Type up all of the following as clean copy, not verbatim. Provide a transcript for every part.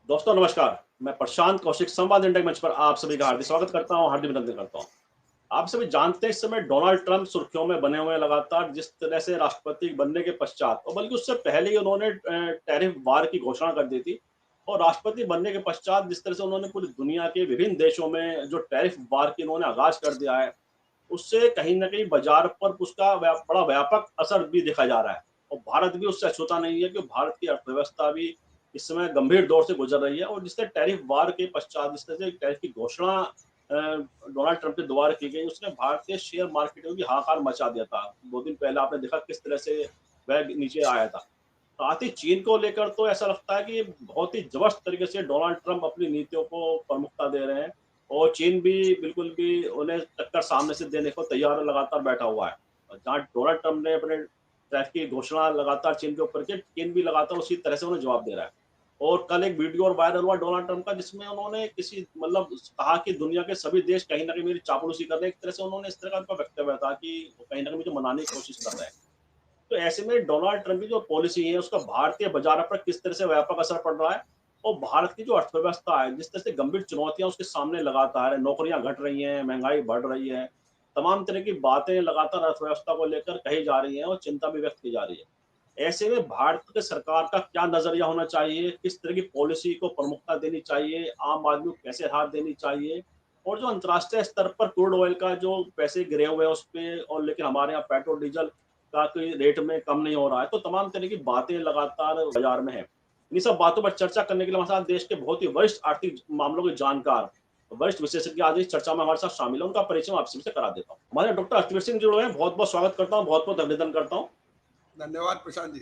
दोस्तों नमस्कार। मैं प्रशांत कौशिक संवाद इंडिया मंच पर आप सभी का हार्दिक स्वागत करता हूं, हार्दिक अभिनंदन करता हूं। आप सभी जानते हैं इस समय डोनाल्ड ट्रंप सुर्खियों में बने हुए हैं लगातार जिस तरह से राष्ट्रपति बनने के पश्चात और बल्कि उससे पहले ही उन्होंने टैरिफ वार की घोषणा कर दी थी। और राष्ट्रपति बनने के पश्चात जिस तरह से उन्होंने पूरी दुनिया के विभिन्न देशों में जो टैरिफ वार की उन्होंने आगाज कर दिया है, उससे कहीं न कहीं बाज़ार पर उसका बड़ा व्यापक असर भी देखा जा रहा है। और भारत भी उससे अछूता नहीं है कि भारत की अर्थव्यवस्था भी इस समय गंभीर दौर से गुज़र रही है और जिससे टैरिफ वार के पश्चात जिस तरह से टैरिफ की घोषणा डोनाल्ड ट्रंप के द्वारा की गई, उसने भारतीय शेयर मार्केट में भी हाहाकार मचा दिया था। 2 दिन पहले आपने देखा किस तरह से वह नीचे आया था। साथ ही चीन को लेकर तो ऐसा लगता है कि बहुत ही ज़बरदस्त तरीके से डोनाल्ड ट्रंप अपनी नीतियों को प्रमुखता दे रहे हैं और चीन भी बिल्कुल भी उन्हें टक्कर सामने से देने को तैयार लगातार बैठा हुआ है। और जहाँ डोनाल्ड ट्रंप ने अपने टैरिफ की घोषणा लगातार चीन के ऊपर की, चीन भी लगातार उसी तरह से उन्हें जवाब दे रहा है। और कल एक वीडियो और वायरल हुआ डोनाल्ड ट्रंप का जिसमें उन्होंने किसी मतलब कहा कि दुनिया के सभी देश कहीं न कहीं मेरी चापलूसी कर रहे हैं। एक तरह से उन्होंने इस तरह का उनका वक्तव्य था कि वो कहीं न कहीं मुझे मनाने की कोशिश कर रहे हैं। तो ऐसे में डोनाल्ड ट्रंप की जो पॉलिसी है उसका भारतीय बाजार पर किस तरह से व्यापक असर पड़ रहा है और भारत की जो अर्थव्यवस्था है जिस तरह से गंभीर चुनौतियां उसके सामने लगातार है, नौकरियां घट रही हैं, महंगाई बढ़ रही है, तमाम तरह की बातें लगातार अर्थव्यवस्था को लेकर कही जा रही हैं और चिंता भी व्यक्त की जा रही है। ऐसे में भारत के सरकार का क्या नजरिया होना चाहिए, किस तरह की पॉलिसी को प्रमुखता देनी चाहिए, आम आदमी को कैसे राहत देनी चाहिए, और जो अंतर्राष्ट्रीय स्तर पर क्रूड ऑयल का जो पैसे गिरे हुए हैं उस पे, और लेकिन हमारे यहाँ पेट्रोल डीजल का कोई रेट में कम नहीं हो रहा है, तो तमाम तरह की बातें लगातार बाजार में है। इन्हीं सब बातों पर चर्चा करने के लिए हमारे साथ देश के बहुत ही वरिष्ठ आर्थिक मामलों के जानकार, वरिष्ठ विशेषज्ञ आज इस चर्चा में हमारे साथ शामिल है। उनका परिचय मैं आप सभी से करा देता हूँ। हमारे डॉक्टर अर्थवीर सिंह जुड़े हैं, बहुत बहुत स्वागत करता हूँ, बहुत बहुत अभिनंदन करता हूँ। धन्यवाद प्रशांत जी।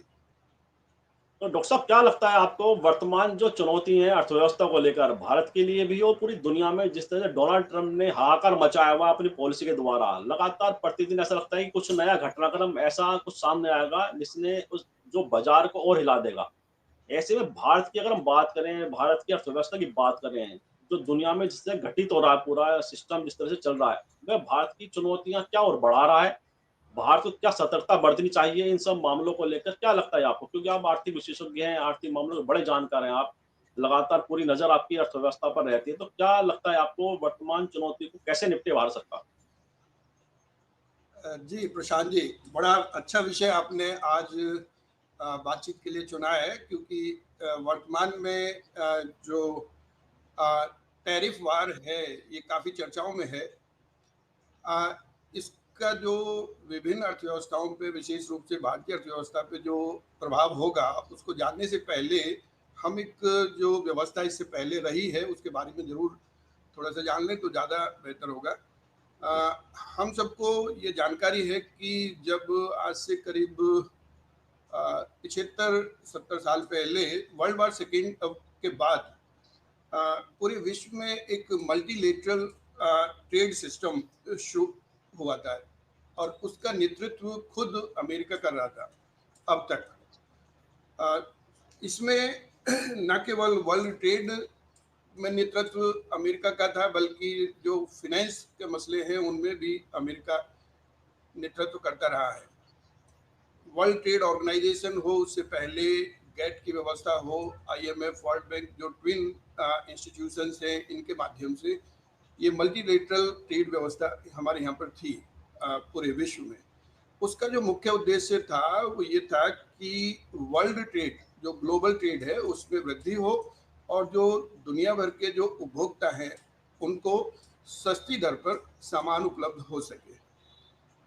तो डॉक्टर साहब, क्या लगता है आपको वर्तमान जो चुनौती है अर्थव्यवस्था को लेकर भारत के लिए भी और पूरी दुनिया में, जिस तरह से डोनाल्ड ट्रंप ने हाहाकार मचाया हुआ अपनी पॉलिसी के द्वारा, लगातार प्रतिदिन ऐसा लगता है कि कुछ नया घटनाक्रम ऐसा कुछ सामने आएगा जिसने उस जो बाजार को और हिला देगा। ऐसे में भारत की अगर हम बात करें, भारत की अर्थव्यवस्था की बात करें, जो दुनिया में जिससे घटित हो रहा है पूरा सिस्टम जिस तरह से चल रहा है, वह भारत की चुनौतियां क्या और बढ़ा रहा है? भारत को क्या सतर्कता बरतनी चाहिए इन सब मामलों को लेकर? क्या लगता है आपको? क्योंकि आप आर्थिक विशेषज्ञ हैं, आर्थिक मामलों के बड़े जानकार हैं आप, लगातार पूरी नज़र आपकी अर्थव्यवस्था पर रहती है। तो क्या लगता है आपको वर्तमान चुनौती को कैसे निपटे भारत सरकार? जी प्रशांत जी, बड़ा अच्छा विषय आपने आज बातचीत के लिए चुना है, क्योंकि वर्तमान में जो टैरिफ वार है ये काफ़ी चर्चाओं में है। इसका जो विभिन्न अर्थव्यवस्थाओं पे, विशेष रूप से भारतीय अर्थव्यवस्था पे जो प्रभाव होगा, उसको जानने से पहले हम एक जो व्यवस्था इससे पहले रही है उसके बारे में ज़रूर थोड़ा सा जान लें तो ज़्यादा बेहतर होगा। जी, हम सबको ये जानकारी है कि जब आज से करीब 75-70 साल पहले वर्ल्ड वार सेकेंड के बाद पूरे विश्व में एक मल्टीलेटरल ट्रेड सिस्टम शुरू हुआ था, और उसका नेतृत्व खुद अमेरिका कर रहा था अब तक। अ, इसमें न केवल वर्ल्ड ट्रेड में नेतृत्व अमेरिका का था, बल्कि जो फिनेंस के मसले हैं उनमें भी अमेरिका नेतृत्व करता रहा है। वर्ल्ड ट्रेड ऑर्गेनाइजेशन हो, उससे पहले गेट की व्यवस्था हो, आईएमएफ, वर्ल्ड बैंक, जो ट्विन इंस्टीट्यूशंस हैं, इनके माध्यम से ये मल्टीलेटरल ट्रेड व्यवस्था हमारे यहाँ पर थी पूरे विश्व में। उसका जो मुख्य उद्देश्य था वो ये था कि वर्ल्ड ट्रेड, जो ग्लोबल ट्रेड है, उसमें वृद्धि हो, और जो दुनिया भर के जो उपभोक्ता हैं उनको सस्ती दर पर सामान उपलब्ध हो सके।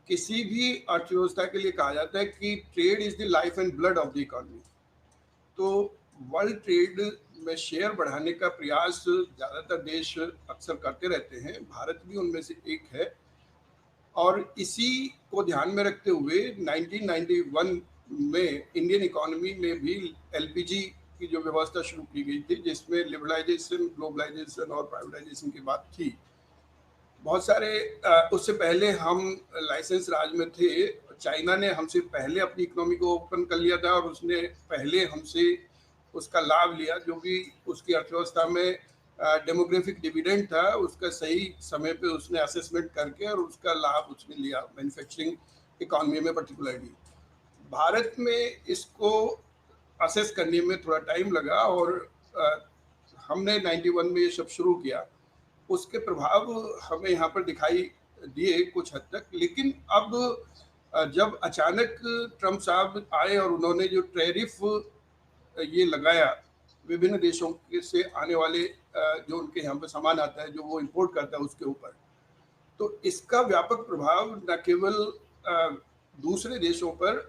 किसी भी अर्थव्यवस्था के लिए कहा जाता है कि trade is the life and blood of the economy. तो वर्ल्ड ट्रेड में शेयर बढ़ाने का प्रयास ज़्यादातर देश अक्सर करते रहते हैं, भारत भी उनमें से एक है। और इसी को ध्यान में रखते हुए 1991 में इंडियन इकोनॉमी में भी एलपीजी की जो व्यवस्था शुरू की गई थी, जिसमें लिबरलाइजेशन, ग्लोबलाइजेशन और प्राइवेटाइजेशन की बात थी। बहुत सारे उससे पहले हम लाइसेंस राज में थे। चाइना ने हमसे पहले अपनी इकोनॉमी को ओपन कर लिया था, और उसने पहले हमसे उसका लाभ लिया। जो भी उसकी अर्थव्यवस्था में डेमोग्राफिक डिविडेंड था, उसका सही समय पे उसने असेसमेंट करके और उसका लाभ उसने लिया, मैन्युफैक्चरिंग इकोनॉमी में पर्टिकुलरली। भारत में इसको असेस करने में थोड़ा टाइम लगा, और हमने 91 में ये सब शुरू किया, उसके प्रभाव हमें यहाँ पर दिखाई दिए कुछ हद तक। लेकिन अब जब अचानक ट्रम्प साहब आए और उन्होंने जो टैरिफ ये लगाया विभिन्न देशों के से आने वाले जो उनके यहाँ पर सामान आता है, जो वो इंपोर्ट करता है उसके ऊपर, तो इसका व्यापक प्रभाव न केवल दूसरे देशों पर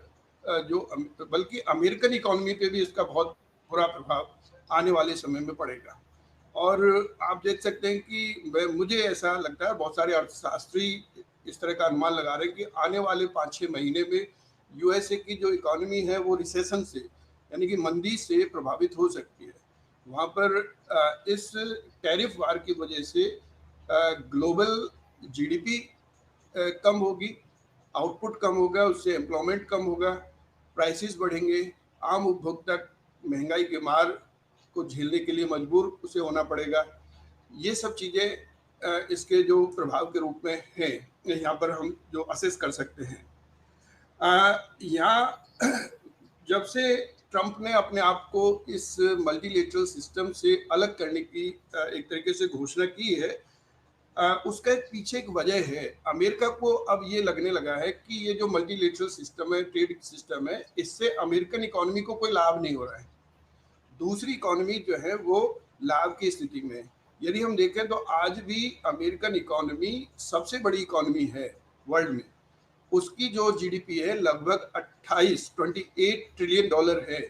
बल्कि अमेरिकन इकोनॉमी पे भी इसका बहुत बुरा प्रभाव आने वाले समय में पड़ेगा। और आप देख सकते हैं कि मुझे ऐसा लगता है, बहुत सारे अर्थशास्त्री इस तरह का अनुमान लगा रहे हैं कि आने वाले 5-6 महीने में यूएसए की जो इकोनॉमी है वो रिसेशन से, यानी कि मंदी से प्रभावित हो सकती है। वहाँ पर इस टैरिफ वार की वजह से ग्लोबल जीडीपी कम होगी, आउटपुट कम होगा, उससे एम्प्लॉयमेंट कम होगा, प्राइसेस बढ़ेंगे, आम उपभोक्ता महंगाई के मार को झेलने के लिए मजबूर उसे होना पड़ेगा। ये सब चीज़ें इसके जो प्रभाव के रूप में हैं, यहाँ पर हम जो असेस कर सकते हैं। यहाँ जब से ट्रंप ने अपने आप को इस मल्टीलेटरल सिस्टम से अलग करने की एक तरीके से घोषणा की है, उसका एक पीछे एक वजह है। अमेरिका को अब ये लगने लगा है कि ये जो मल्टीलेटरल सिस्टम है, ट्रेड सिस्टम है, इससे अमेरिकन इकोनॉमी को कोई लाभ नहीं हो रहा है। दूसरी इकोनॉमी जो है वो लाभ की स्थिति में है। यदि हम देखें तो आज भी अमेरिकन इकोनॉमी सबसे बड़ी इकोनॉमी है वर्ल्ड में। उसकी जो जीडीपी है लगभग 28 ट्रिलियन डॉलर है।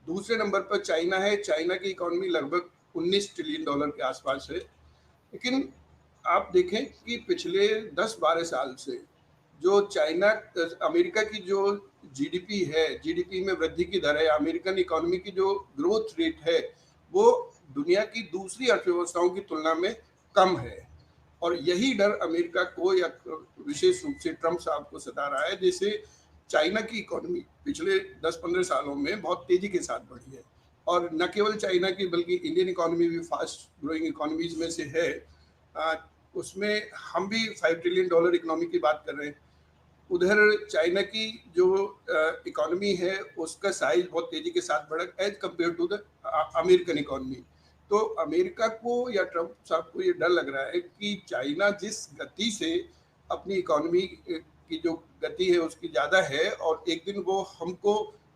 दूसरे नंबर पर चाइना है, चाइना की इकोनॉमी लगभग 19 ट्रिलियन डॉलर के आसपास है। लेकिन आप देखें कि पिछले 10-12 साल से जो चाइना अमेरिका की जो जीडीपी है, जीडीपी में वृद्धि की दर है, अमेरिकन इकोनॉमी की जो ग्रोथ रेट है, वो दुनिया की दूसरी अर्थव्यवस्थाओं की तुलना में कम है। और यही डर अमेरिका को या विशेष रूप से ट्रंप साहब को सता रहा है, जैसे चाइना की इकोनॉमी पिछले 10-15 सालों में बहुत तेजी के साथ बढ़ी है। और न केवल चाइना की बल्कि इंडियन इकोनॉमी भी फास्ट ग्रोइंग इकोनॉमीज में से है। उसमें हम भी 5 ट्रिलियन डॉलर इकोनॉमी की बात कर रहे हैं। उधर चाइना की जो इकोनॉमी है उसका साइज बहुत तेजी के साथ बढ़ा as compared to the American economy. तो अमेरिका को या ट्रंप साहब को ये डर लग रहा है कि चाइना जिस गति से अपनी इकोनॉमी की जो गति है उसकी ज़्यादा है और एक दिन वो हमको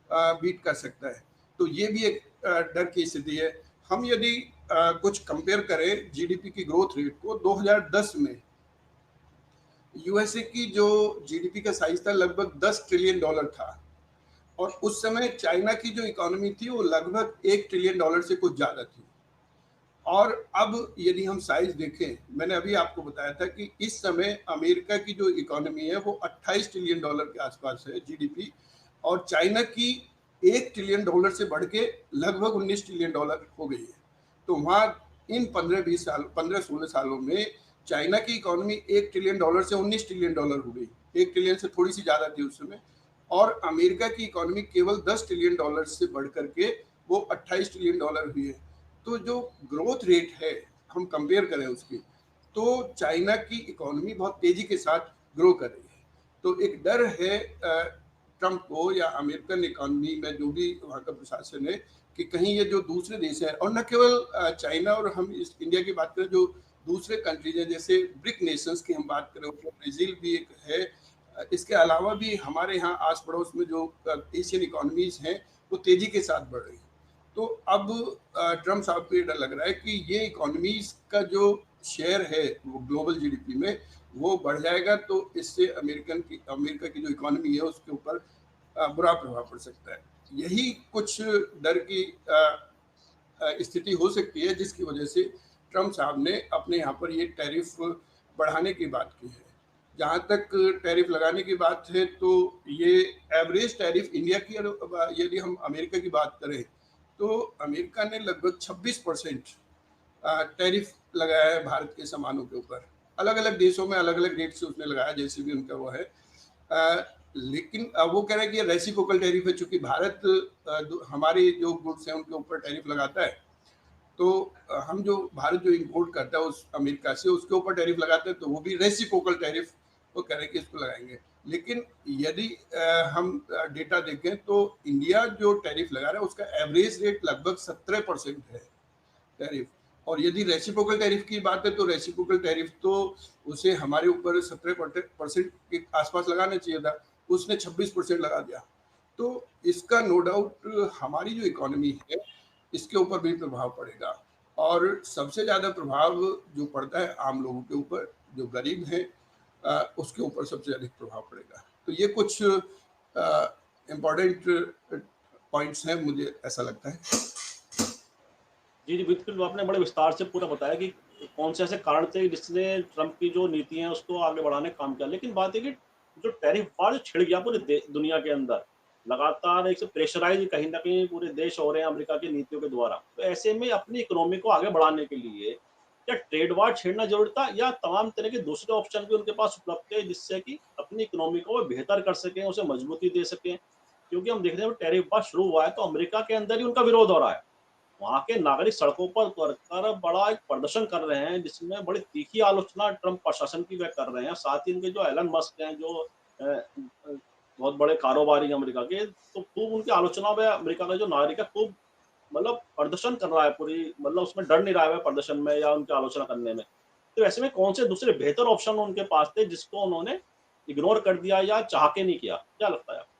बीट कर सकता है। तो ये भी एक डर की स्थिति है। हम यदि कुछ कंपेयर करें जीडीपी की ग्रोथ रेट को, 2010 में यूएसए की जो जीडीपी का साइज था लगभग 10 ट्रिलियन डॉलर था और उस समय चाइना की जो इकोनॉमी थी वो लगभग 1 ट्रिलियन डॉलर से कुछ ज़्यादा थी। और अब यदि हम साइज देखें, मैंने अभी आपको बताया था कि इस समय अमेरिका की जो इकोनॉमी है वो 28 ट्रिलियन डॉलर के आसपास है जीडीपी, और चाइना की 1 ट्रिलियन डॉलर से बढ़ के लगभग 19 ट्रिलियन डॉलर हो गई है। तो वहाँ इन 15-16 सालों में चाइना की इकोनॉमी 1 ट्रिलियन डॉलर से 19 ट्रिलियन डॉलर हो गई। 1 ट्रिलियन से थोड़ी सी ज़्यादा थी उस समय। और अमेरिका की इकोनॉमी केवल 10 ट्रिलियन डॉलर से बढ़ करके वो 28 ट्रिलियन डॉलर हुई है। तो जो ग्रोथ रेट है हम कंपेयर करें उसकी, तो चाइना की इकोनॉमी बहुत तेज़ी के साथ ग्रो कर रही है। तो एक डर है ट्रंप को या अमेरिकन इकोनॉमी में जो भी वहाँ का प्रशासन है कि कहीं ये जो दूसरे देश हैं, और न केवल चाइना, और हम इस इंडिया की बात करें, जो दूसरे कंट्रीज हैं जैसे ब्रिक नेशंस की हम बात करें, ब्राज़ील भी एक है। इसके अलावा भी हमारे यहाँ आस पड़ोस में जो एशियन इकोनॉमीज हैं वो तेज़ी के साथ बढ़ रही हैं। तो अब ट्रंप साहब को ये डर लग रहा है कि ये इकोनॉमीज का जो शेयर है वो ग्लोबल जीडीपी में वो बढ़ जाएगा, तो इससे अमेरिका की जो इकोनॉमी है उसके ऊपर बुरा प्रभाव पड़ सकता है। यही कुछ डर की स्थिति हो सकती है जिसकी वजह से ट्रंप साहब ने अपने यहाँ पर ये टैरिफ बढ़ाने की बात की है। जहाँ तक टैरिफ लगाने की बात है तो ये एवरेज टैरिफ इंडिया की, यदि हम अमेरिका की बात करें तो अमेरिका ने लगभग 26% टैरिफ लगाया है भारत के सामानों के ऊपर। अलग अलग देशों में अलग अलग रेट से उसने लगाया, जैसे भी उनका वो है। लेकिन वो कह रहे हैं कि रेसिप्रोकल टैरिफ है, चूंकि भारत हमारे जो गुड्स हैं उनके ऊपर टैरिफ लगाता है, तो हम जो भारत जो इंपोर्ट करता है उस अमेरिका से उसके ऊपर टैरिफ लगाते हैं, तो वो भी रेसिप्रोकल टैरिफ वो कह रहे हैं कि इसको लगाएंगे। लेकिन यदि हम डेटा देखें तो इंडिया जो टैरिफ लगा रहा है उसका एवरेज रेट लगभग 17% है। टैरिफ। और यदि रेसिप्रोकल टैरिफ की बात है तो रेसिप्रोकल टैरिफ तो उसे हमारे ऊपर 17% के आसपास लगाना चाहिए था, उसने 26% लगा दिया। तो इसका नो डाउट हमारी जो इकोनॉमी है इसके ऊपर भी प्रभाव पड़ेगा, और सबसे ज़्यादा प्रभाव जो पड़ता है आम लोगों के ऊपर, जो गरीब हैं उसके ऊपर सबसे अधिक प्रभाव पड़ेगा। तो ये कुछ इम्पोर्टेंट पॉइंट्स हैं, मुझे ऐसा लगता है। जी, जी, बिल्कुल, आपने बड़े विस्तार से पूरा बताया कि कौन से ऐसे कारण थे जिसने ट्रंप की जो नीति है उसको आगे बढ़ाने का काम किया। लेकिन बात है कि जो टैरिफ वार जो छिड़ गया पूरे दुनिया के अंदर, लगातार एक से प्रेशराइज़ कहीं न कहीं पूरे देश हो रहे हैं अमेरिका की नीतियों के द्वारा। तो ऐसे में अपनी इकोनॉमी को आगे बढ़ाने के लिए क्या ट्रेड वार छेड़ना ज़रूरी था, या तमाम तरह के दूसरे ऑप्शन भी उनके पास उपलब्ध थे जिससे कि अपनी इकोनॉमी को वो बेहतर कर सकें, उसे मजबूती दे सकें? क्योंकि हम देख रहे हैं टैरिफ वार शुरू हुआ है तो अमेरिका के अंदर ही उनका विरोध हो रहा है। वहाँ के नागरिक सड़कों पर उतरकर बड़ा एक प्रदर्शन कर रहे हैं, जिसमें बड़ी तीखी आलोचना ट्रंप प्रशासन की वे कर रहे हैं। साथ ही उनके जो एलन मस्क हैं, जो बहुत बड़े कारोबारी हैं अमेरिका के, तो खूब उनकी आलोचना में अमेरिका का जो नागरिक है खूब मतलब प्रदर्शन कर रहा है, पूरी मतलब उसमें डर नहीं रहा है प्रदर्शन में या उनकी आलोचना करने में। तो ऐसे में कौन से दूसरे बेहतर ऑप्शन उनके पास थे जिसको उन्होंने इग्नोर कर दिया या चाह के नहीं किया? क्या लगता है आपको?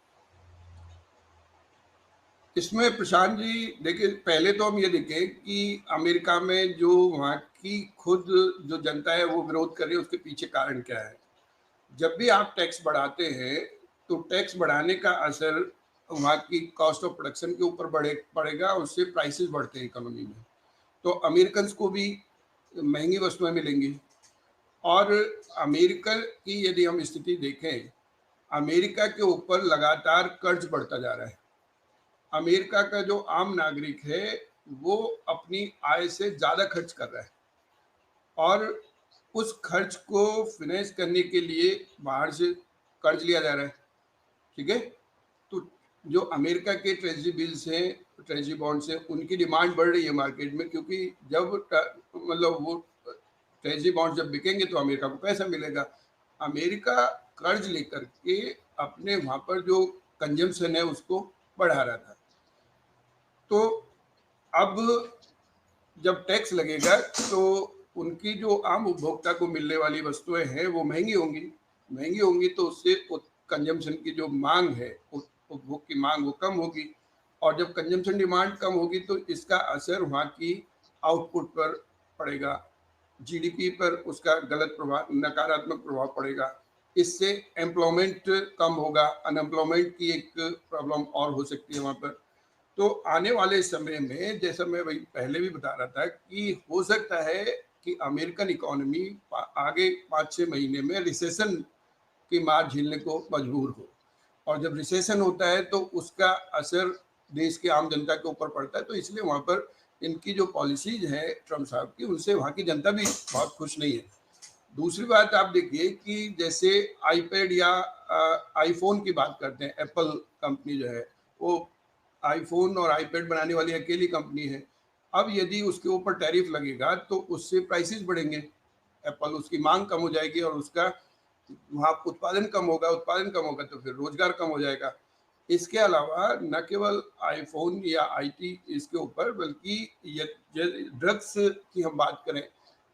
इसमें प्रशांत जी देखिए, पहले तो हम ये देखें कि अमेरिका में जो वहाँ की खुद जो जनता है वो विरोध कर रही है, उसके पीछे कारण क्या है। जब भी आप टैक्स बढ़ाते हैं तो टैक्स बढ़ाने का असर वहाँ की कॉस्ट ऑफ प्रोडक्शन के ऊपर पड़ेगा, उससे प्राइसेस बढ़ते हैं इकोनॉमी में। तो अमेरिकन को भी महंगी वस्तुएं मिलेंगी। और अमेरिका की यदि हम स्थिति देखें, अमेरिका के ऊपर लगातार कर्ज बढ़ता जा रहा है। अमेरिका का जो आम नागरिक है वो अपनी आय से ज़्यादा खर्च कर रहा है, और उस खर्च को फिनेंस करने के लिए बाहर से कर्ज लिया जा रहा है। ठीक है। तो जो अमेरिका के ट्रेजरी बिल्स हैं, ट्रेजरी बॉन्ड्स हैं, उनकी डिमांड बढ़ रही है मार्केट में, क्योंकि जब मतलब वो ट्रेजरी बॉन्ड जब बिकेंगे तो अमेरिका को पैसा मिलेगा। अमेरिका कर्ज लेकर के अपने वहाँ पर जो कंजम्पशन है उसको बढ़ा रहा था। तो अब जब टैक्स लगेगा तो उनकी जो आम उपभोक्ता को मिलने वाली वस्तुएं हैं वो महंगी होंगी। महंगी होंगी तो उससे कंजम्पशन की जो मांग है, उपभोग की मांग, वो कम होगी। और जब कंजम्पशन डिमांड कम होगी तो इसका असर वहाँ की आउटपुट पर पड़ेगा, जीडीपी पर उसका गलत प्रभाव, नकारात्मक प्रभाव पड़ेगा। इससे एम्प्लॉयमेंट कम होगा, अनएम्प्लॉयमेंट की एक प्रॉब्लम और हो सकती है वहाँ पर। तो आने वाले समय में, जैसा मैं वही पहले भी बता रहा था, कि हो सकता है कि अमेरिकन इकोनॉमी आगे 5-6 महीने में रिसेशन की मार झेलने को मजबूर हो। और जब रिसेशन होता है तो उसका असर देश के आम जनता के ऊपर पड़ता है। तो इसलिए वहाँ पर इनकी जो पॉलिसीज है ट्रम्प साहब की, उनसे वहाँ की जनता भी बहुत खुश नहीं है। दूसरी बात आप देखिए कि जैसे आईपैड या आईफोन की बात करते हैं, एप्पल कंपनी जो है वो आईफोन और आईपैड बनाने वाली अकेली कंपनी है। अब यदि उसके ऊपर टैरिफ लगेगा तो उससे प्राइसेस बढ़ेंगे, एप्पल, उसकी मांग कम हो जाएगी और उसका वहाँ उत्पादन कम होगा तो फिर रोजगार कम हो जाएगा। इसके अलावा न केवल आईफोन या आईटी इसके ऊपर, बल्कि ड्रग्स की हम बात करें,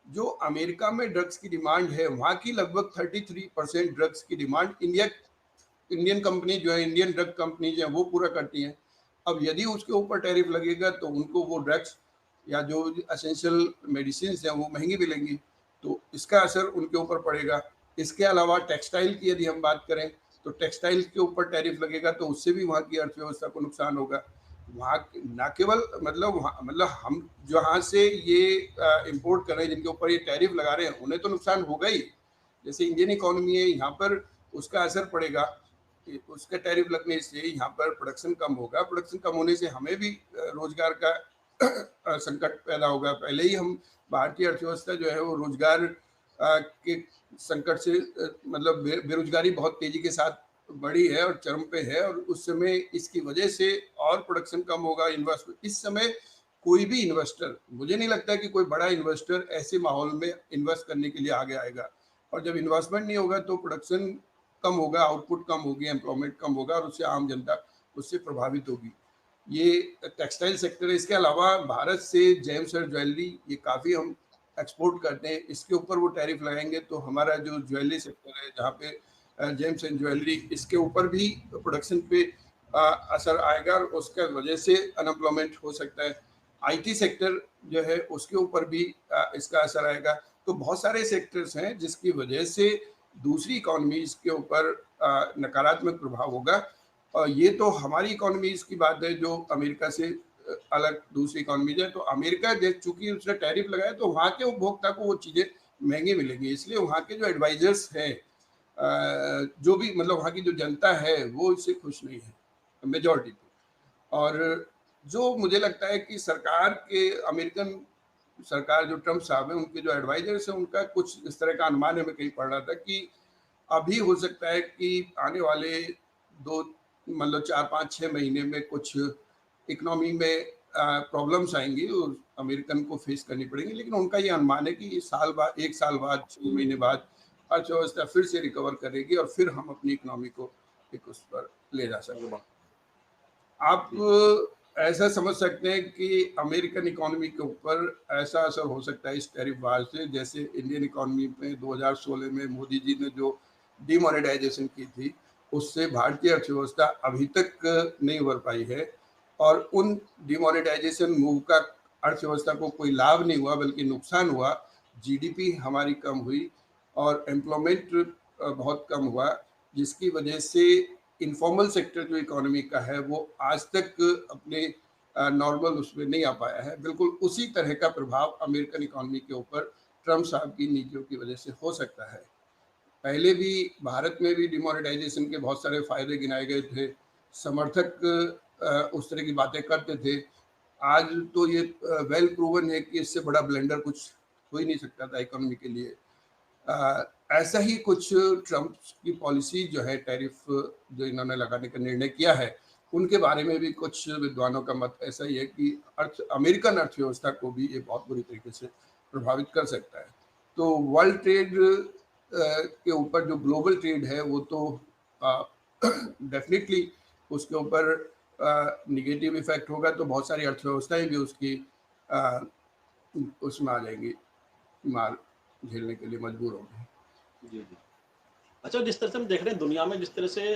जो अमेरिका में ड्रग्स की डिमांड है, वहाँ की लगभग 33% ड्रग्स की डिमांड इंडियन कंपनी जो है, इंडियन ड्रग कंपनी जो है वो पूरा करती हैं। अब यदि उसके ऊपर टैरिफ लगेगा तो उनको वो ड्रग्स या जो असेंशियल मेडिसिन हैं वो महंगी मिलेंगी, तो इसका असर उनके ऊपर पड़ेगा। इसके अलावा टेक्सटाइल की यदि हम बात करें तो टेक्सटाइल के ऊपर टैरिफ लगेगा तो उससे भी वहाँ की अर्थव्यवस्था को नुकसान होगा। वहाँ न केवल मतलब हम जहाँ से ये इम्पोर्ट कर रहे हैं, जिनके ऊपर ये टैरिफ लगा रहे हैं, उन्हें तो नुकसान होगा ही। जैसे इंडियन इकोनॉमी है, यहाँ पर उसका असर पड़ेगा। उसका टैरिफ लगने से यहाँ पर प्रोडक्शन कम होगा, प्रोडक्शन कम होने से हमें भी रोजगार का संकट पैदा होगा। पहले ही हम, भारतीय अर्थव्यवस्था जो है वो रोजगार के संकट से मतलब बेरोजगारी बहुत तेजी के साथ बढ़ी है और चरम पे है, और उस समय इसकी वजह से और प्रोडक्शन कम होगा। इन्वेस्टमेंट इस समय, कोई भी इन्वेस्टर, मुझे नहीं लगता कि कोई बड़ा इन्वेस्टर ऐसे माहौल में इन्वेस्ट करने के लिए आगे आएगा। और जब इन्वेस्टमेंट नहीं होगा तो प्रोडक्शन कम होगा, आउटपुट कम होगी, एम्प्लॉयमेंट कम होगा और उससे आम जनता उससे प्रभावित होगी। ये टेक्सटाइल सेक्टर है। इसके अलावा भारत से जेम्स और ज्वेलरी ये काफ़ी हम एक्सपोर्ट करते हैं, इसके ऊपर वो टैरिफ लगाएंगे तो हमारा जो ज्वेलरी सेक्टर है जहाँ पे जेम्स एंड ज्वेलरी, इसके ऊपर भी प्रोडक्शन पे असर आएगा और उसके वजह से अनएम्प्लॉयमेंट हो सकता है। आईटी सेक्टर जो है उसके ऊपर भी इसका असर आएगा। तो बहुत सारे सेक्टर्स हैं जिसकी वजह से दूसरी इकोनॉमीज के ऊपर नकारात्मक प्रभाव होगा। और ये तो हमारी इकोनॉमीज की बात है जो अमेरिका से अलग दूसरी इकोनॉमीज है। तो अमेरिका चूंकि उसने टैरिफ लगाया तो वहाँ के उपभोक्ता को वो चीज़ें महंगी मिलेंगी, इसलिए वहाँ के जो एडवाइजर्स हैं, जो भी मतलब वहाँ की जो जनता है वो इससे खुश नहीं है, मेजॉरिटी पे। और जो मुझे लगता है कि सरकार के अमेरिकन सरकार जो ट्रम्प साहब हैं उनके जो एडवाइजर्स हैं उनका कुछ इस तरह का अनुमान है, मैं कहीं पढ़ रहा था कि अभी हो सकता है कि आने वाले 2 मतलब 4, 5, 6 महीने में कुछ इकोनॉमी में प्रॉब्लम्स आएँगी और अमेरिकन को फेस करनी पड़ेंगी। लेकिन उनका ये अनुमान है कि साल बाद 1 साल बाद, 6 महीने बाद अर्थव्यवस्था फिर से रिकवर करेगी और फिर हम अपनी इकोनॉमी को एक उस पर ले जा आगे सकते बढ़ हैं। आप जी, ऐसा समझ सकते हैं कि अमेरिकन इकोनॉमी के ऊपर ऐसा असर हो सकता है इस टैरिफ वार से, जैसे इंडियन इकोनॉमी में 2016 में मोदी जी ने जो डिमोनेटाइजेशन की थी, उससे भारतीय अर्थव्यवस्था अभी तक नहीं उभर पाई है। और उन डिमोनेटाइजेशन मूव का अर्थव्यवस्था को कोई लाभ नहीं हुआ बल्कि नुकसान हुआ। जीडीपी हमारी कम हुई और एम्प्लॉयमेंट बहुत कम हुआ, जिसकी वजह से इनफॉर्मल सेक्टर जो इकोनॉमी का है वो आज तक अपने नॉर्मल उसमें नहीं आ पाया है। बिल्कुल उसी तरह का प्रभाव अमेरिकन इकोनॉमी के ऊपर ट्रम्प साहब की नीतियों की वजह से हो सकता है। पहले भी भारत में भी डिमोनेटाइजेशन के बहुत सारे फायदे गिनाए गए थे, समर्थक उस तरह की बातें करते थे। आज तो ये वेल प्रूवन है कि इससे बड़ा ब्लेंडर कुछ हो ही नहीं सकता था इकोनॉमी के लिए। ऐसा ही कुछ ट्रम्प की पॉलिसी जो है टैरिफ जो इन्होंने लगाने का निर्णय किया है, उनके बारे में भी कुछ विद्वानों का मत ऐसा ही है कि अमेरिकन अर्थव्यवस्था को भी ये बहुत बुरी तरीके से प्रभावित कर सकता है। तो वर्ल्ड ट्रेड के ऊपर जो ग्लोबल ट्रेड है वो तो डेफिनेटली उसके ऊपर निगेटिव इफेक्ट होगा, तो बहुत सारी अर्थव्यवस्थाएं भी उसकी अ, उसमें आ जाएंगी, मार झेलने के लिए मजबूर होंगी। जी, जी। अच्छा, जिस तरह से हम देख रहे हैं दुनिया में जिस तरह से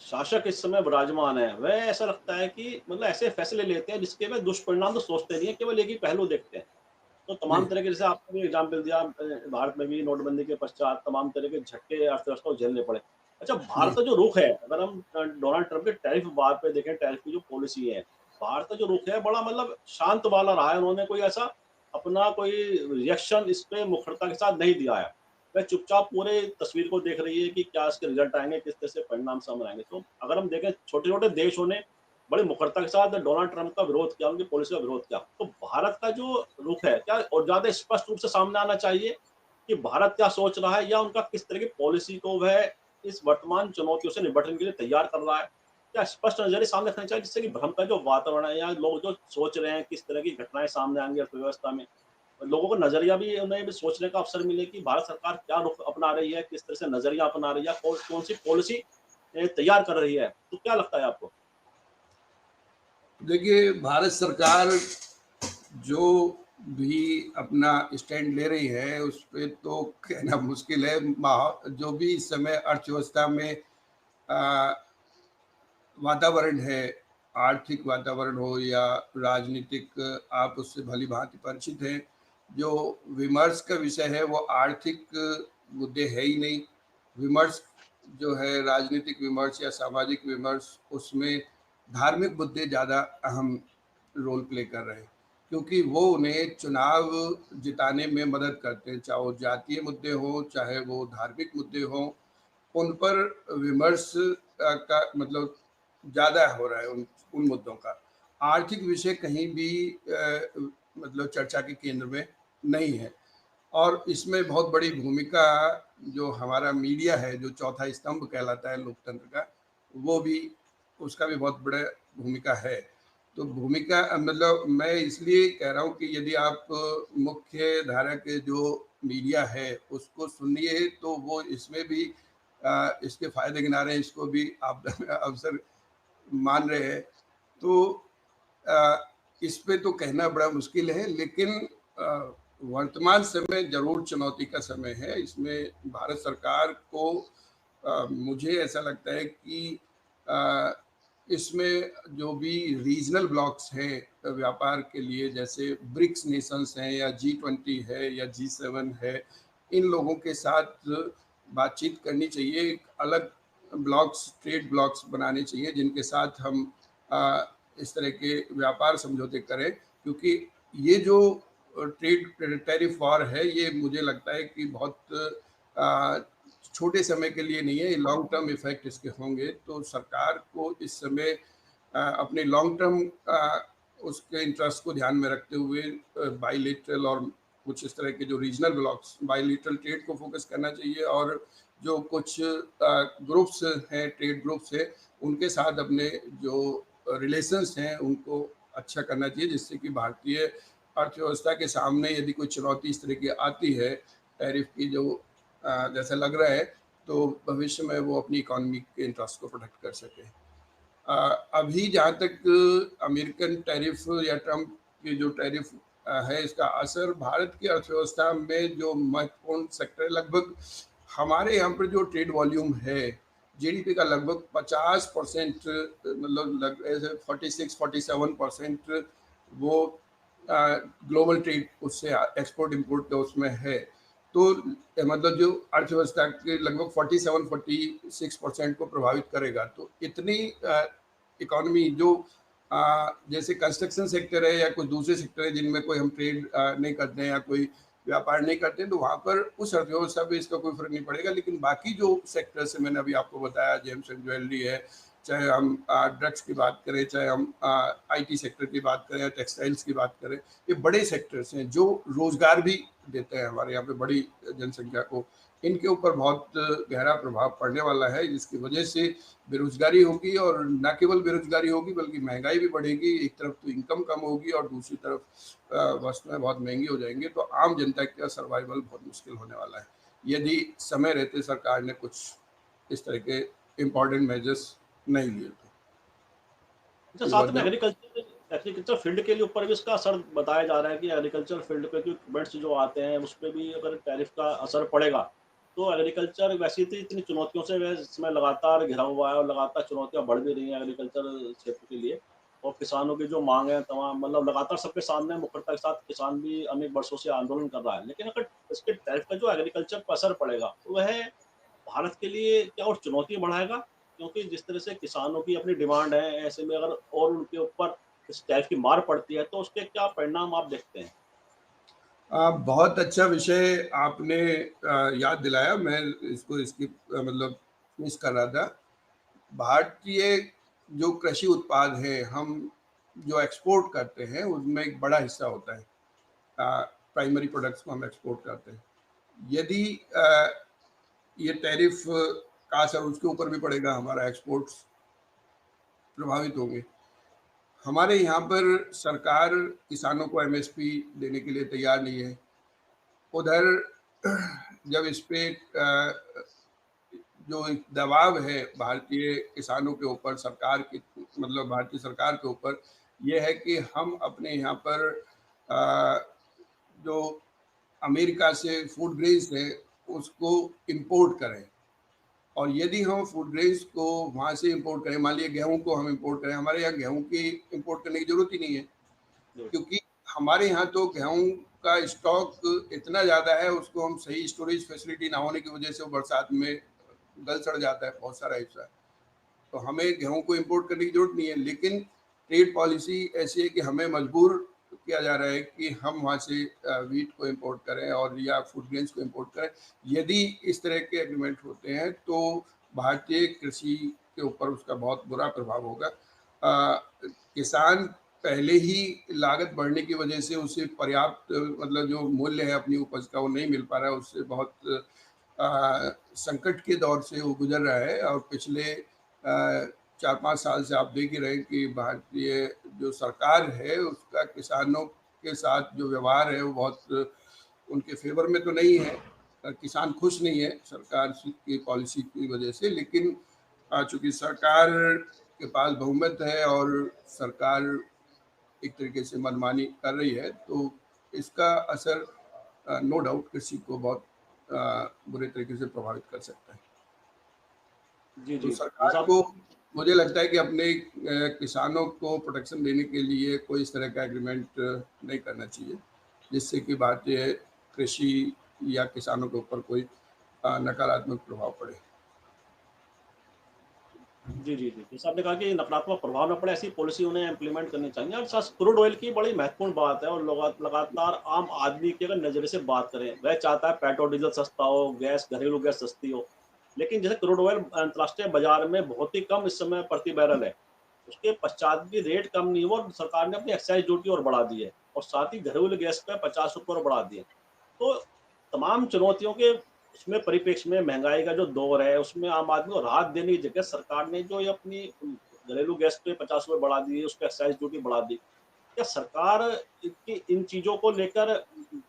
शासक इस समय विराजमान है, वह ऐसा लगता है कि मतलब ऐसे फैसले लेते हैं जिसके वे दुष्परिणाम तो सोचते नहीं है, केवल एक ही पहलू देखते हैं। तो तमाम जी, तरह के जैसे आपने भी एग्ज़ाम्पल दिया भारत में भी नोटबंदी के पश्चात तमाम तरह के झटके अर्थव्यवस्था को झेलने पड़े। अच्छा, भारत जी, का जो रुख है, अगर हम डोनाल्ड ट्रंप के टैरिफ वार पे देखें, टैरिफ की जो पॉलिसी है, भारत का जो रुख है बड़ा मतलब शांत वाला रहा है। उन्होंने कोई ऐसा अपना कोई रिएक्शन इस पे मुखरता के साथ नहीं दिया है। वह चुपचाप पूरे तस्वीर को देख रही है कि क्या इसके रिज़ल्ट आएँगे, किस तरह से परिणाम सामने आएँगे। तो अगर हम देखें छोटे-छोटे देशों ने बड़ी मुखरता के साथ डोनाल्ड ट्रंप का विरोध किया, उनकी पॉलिसी का विरोध किया। तो भारत का जो रुख है, क्या और ज़्यादा स्पष्ट रूप से सामने आना चाहिए कि भारत क्या सोच रहा है या उनका किस तरह की पॉलिसी को वह इस वर्तमान चुनौतियों से निपटने के लिए तैयार कर रहा है? क्या स्पष्ट नज़रिए सामने रखना चाहिए जिससे कि भ्रम का जो वातावरण है या लोग जो सोच रहे हैं किस तरह की घटनाएँ सामने आएँगी अर्थव्यवस्था में, लोगों को नज़रिया भी उन्हें भी सोचने का अवसर मिले कि भारत सरकार क्या रुख अपना रही है, किस तरह से नज़रिया अपना रही है, कौन-सी पॉलिसी तैयार कर रही है। तो क्या लगता है आपको? देखिए भारत सरकार जो भी अपना स्टैंड ले रही है उस पे तो कहना मुश्किल है। जो भी इस समय अर्थव्यवस्था में आ, वातावरण है, आर्थिक वातावरण हो या राजनीतिक, आप उससे भली भांति परिचित हैं। जो विमर्श का विषय है वो आर्थिक मुद्दे है ही नहीं। विमर्श जो है राजनीतिक विमर्श या सामाजिक विमर्श, उसमें धार्मिक मुद्दे ज़्यादा अहम रोल प्ले कर रहे हैं, क्योंकि वो उन्हें चुनाव जिताने में मदद करते हैं, चाहे वो जातीय मुद्दे हों चाहे वो धार्मिक मुद्दे हों। उन पर विमर्श का मतलब ज़्यादा हो रहा है उन उन मुद्दों का। आर्थिक विषय कहीं भी मतलब चर्चा के केंद्र में नहीं है। और इसमें बहुत बड़ी भूमिका जो हमारा मीडिया है, जो चौथा स्तंभ कहलाता है लोकतंत्र का, वो भी उसका भी बहुत बड़ा भूमिका है। तो भूमिका मतलब मैं इसलिए कह रहा हूँ कि यदि आप मुख्य धारा के जो मीडिया है उसको सुनिए तो वो इसमें भी इसके फ़ायदे गिना रहे हैं, इसको भी आप अवसर मान रहे हैं। तो इस पे तो कहना बड़ा मुश्किल है, लेकिन वर्तमान समय ज़रूर चुनौती का समय है। इसमें भारत सरकार को मुझे ऐसा लगता है कि इसमें जो भी रीजनल ब्लॉक्स हैं व्यापार के लिए, जैसे ब्रिक्स नेशंस हैं या G20 है या G7 है, इन लोगों के साथ बातचीत करनी चाहिए। एक अलग ब्लॉक्स, ट्रेड ब्लॉक्स बनाने चाहिए जिनके साथ हम इस तरह के व्यापार समझौते करें, क्योंकि ये जो ट्रेड टैरिफ वॉर है, ये मुझे लगता है कि बहुत छोटे समय के लिए नहीं है, ये लॉन्ग टर्म इफेक्ट इसके होंगे। तो सरकार को इस समय अपने लॉन्ग टर्म उसके इंटरेस्ट को ध्यान में रखते हुए बाइलेटरल और कुछ इस तरह के जो रीजनल ब्लॉक्स, बाइलेटरल ट्रेड को फोकस करना चाहिए, और जो कुछ ग्रुप्स हैं, ट्रेड ग्रुप्स हैं, उनके साथ अपने जो रिलेशंस हैं उनको अच्छा करना चाहिए, जिससे कि भारतीय अर्थव्यवस्था के सामने यदि कोई चुनौती इस तरह की आती है टैरिफ की, जो जैसा लग रहा है, तो भविष्य में वो अपनी इकोनॉमी के इंटरेस्ट को प्रोटेक्ट कर सके। अभी जहाँ तक अमेरिकन टैरिफ या ट्रम्प के जो टैरिफ है, इसका असर भारत की अर्थव्यवस्था में जो महत्वपूर्ण सेक्टर है, लगभग हमारे यहाँ पर जो ट्रेड वॉल्यूम है, जीडीपी का लगभग 50%, मतलब 46-47% वो ग्लोबल ट्रेड उससे एक्सपोर्ट इंपोर्ट का उसमें है। तो मतलब जो अर्थव्यवस्था के लगभग 47-46% को प्रभावित करेगा। तो इतनी इकोनॉमी जो जैसे कंस्ट्रक्शन सेक्टर है या कोई दूसरे सेक्टर है जिनमें कोई हम ट्रेड नहीं करते हैं या कोई व्यापार नहीं करते हैं, तो वहाँ पर उस अर्थव्यवस्था पे इसका कोई फर्क नहीं पड़ेगा। लेकिन बाकी जो सेक्टर्स है, मैंने अभी आपको बताया, जेम्स एंड ज्वेलरी है, चाहे हम ड्रग्स की बात करें, चाहे हम आईटी सेक्टर की बात करें, टेक्सटाइल्स की बात करें, ये बड़े सेक्टर्स हैं जो रोजगार भी देते हैं हमारे यहाँ पे बड़ी जनसंख्या को। इनके ऊपर बहुत गहरा प्रभाव पड़ने वाला है, जिसकी वजह से बेरोजगारी होगी, और न केवल बेरोजगारी होगी बल्कि महंगाई भी बढ़ेगी। एक तरफ तो इनकम कम होगी और दूसरी तरफ वस्तुएं बहुत महंगी हो जाएंगी। तो आम जनता का सर्वाइवल बहुत मुश्किल होने वाला है, यदि समय रहते सरकार ने कुछ इस तरह के इम्पोर्टेंट मेजर्स नहीं लिए तो। अच्छा, साथ में एग्रीकल्चर फील्ड के लिए ऊपर भी इसका असर बताया जा रहा है कि एग्रीकल्चर फील्ड पे इक्विपमेंट्स जो आते हैं उस पर भी अगर टैरिफ का असर पड़ेगा तो एग्रीकल्चर वैसे ही इतनी चुनौतियों से वह इसमें लगातार घिरा हुआ है और लगातार चुनौतियां बढ़ भी रही हैं एग्रीकल्चर क्षेत्र के लिए। और किसानों की जो मांग है तमाम मतलब लगातार सबके सामने मुखरता के साथ किसान भी अनेक वर्षों से आंदोलन कर रहा है। लेकिन अगर इसके टैरिफ का जो एग्रीकल्चर पर असर पड़ेगा तो वह भारत के लिए क्या और चुनौती बढ़ाएगा? क्योंकि जिस तरह से किसानों की अपनी डिमांड है, ऐसे में अगर और उनके ऊपर इस टैरिफ की मार पड़ती है, तो उसके क्या परिणाम आप देखते हैं? बहुत अच्छा विषय आपने याद दिलाया। मैं इसको इसकी मतलब मिस कर रहा था। भारतीय जो कृषि उत्पाद है, हम जो एक्सपोर्ट करते हैं उसमें एक बड़ा हिस्सा होता है, प्राइमरी प्रोडक्ट्स को हम एक्सपोर्ट करते हैं। यदि ये टैरिफ का असर उसके ऊपर भी पड़ेगा, हमारा एक्सपोर्ट्स प्रभावित होंगे। हमारे यहाँ पर सरकार किसानों को एमएसपी देने के लिए तैयार नहीं है। उधर जब इस पे जो एक दबाव है भारतीय किसानों के ऊपर, सरकार की मतलब भारतीय सरकार के ऊपर, ये है कि हम अपने यहाँ पर जो अमेरिका से फूड ग्रेन्स है उसको इंपोर्ट करें। और यदि हम फूड ग्रेन्स को वहाँ से इंपोर्ट करें, मान लिया गेहूं को हम इंपोर्ट करें, हमारे यहाँ गेहूं की इंपोर्ट करने की जरूरत ही नहीं है, क्योंकि हमारे यहाँ तो गेहूं का स्टॉक इतना ज़्यादा है, उसको हम सही स्टोरेज फैसिलिटी ना होने की वजह से वो बरसात में गल सड़ जाता है बहुत सारा हिस्सा। तो हमें गेहूं को इंपोर्ट करने की जरूरत नहीं है। लेकिन ट्रेड पॉलिसी ऐसी है कि हमें मजबूर किया जा रहा है कि हम वहाँ से वीट को इंपोर्ट करें और या फूड ग्रेन्स को इंपोर्ट करें। यदि इस तरह के एग्रीमेंट होते हैं तो भारतीय कृषि के ऊपर उसका बहुत बुरा प्रभाव होगा। किसान पहले ही लागत बढ़ने की वजह से उसे पर्याप्त मतलब जो मूल्य है अपनी उपज का वो नहीं मिल पा रहा है, उससे बहुत संकट के दौर से वो गुजर रहा है। और पिछले 4-5 साल से आप देख ही रहे हैं कि भारतीय जो सरकार है उसका किसानों के साथ जो व्यवहार है वो बहुत उनके फेवर में तो नहीं है। किसान खुश नहीं है सरकार की पॉलिसी की वजह से। लेकिन चूंकि सरकार के पास बहुमत है और सरकार एक तरीके से मनमानी कर रही है, तो इसका असर नो डाउट कृषि को बहुत बुरे तरीके से प्रभावित कर सकता है। जी, तो जी। सरकार जैसा को, आप मुझे लगता है कि अपने किसानों को प्रोटेक्शन देने के लिए कोई इस तरह का एग्रीमेंट नहीं करना चाहिए, जिससे कि भारतीय कृषि या किसानों के ऊपर कोई नकारात्मक प्रभाव पड़े। जी, जी, जी। जैसा आपने कहा कि नकारात्मक प्रभाव ना पड़े, ऐसी पॉलिसी उन्हें इम्प्लीमेंट करनी चाहिए और सच क्रूड ऑयल की बड़ी महत्वपूर्ण बात है और लगातार आम आदमी के अगर नज़रिए से बात करें, वह चाहता है पेट्रोल, डीज़ल सस्ता हो, गैस घरेलू गैस सस्ती हो। लेकिन जैसे क्रूड ऑयल अंतर्राष्ट्रीय बाज़ार में बहुत ही कम इस समय प्रति बैरल है। उसके पश्चात भी रेट कम नहीं हुआ और सरकार ने अपनी एक्साइज़ ड्यूटी और बढ़ा दी है और साथ ही घरेलू गैस पे ₹50 और बढ़ा दिए। तो तमाम चुनौतियों के उसमें परिप्रेक्ष्य में महँगाई का जो दौर है, उसमें आम आदमी को राहत देने की जगह सरकार ने जो ये अपनी घरेलू गैस पे ₹50 बढ़ा दिए, उस पे एक्साइज़ ड्यूटी बढ़ा दी। क्या सरकार इनकी इन चीज़ों को लेकर